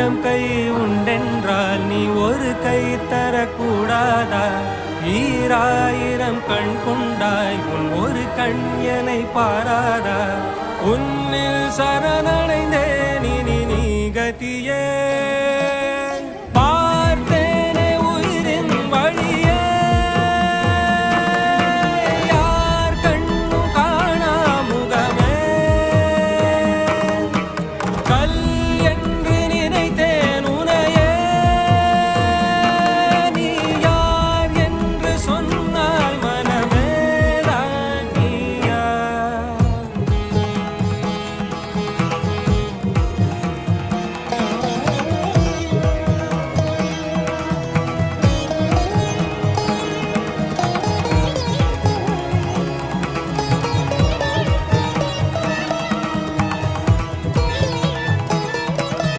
ஆயிரம் கை உண்டென்றால் நீ ஒரு கை தரக்கூடாதா? ஈராயிரம் கண் கொண்டாய் உன் ஒரு கண் எனை பாராதா? உன்னில் சரணடைந்தே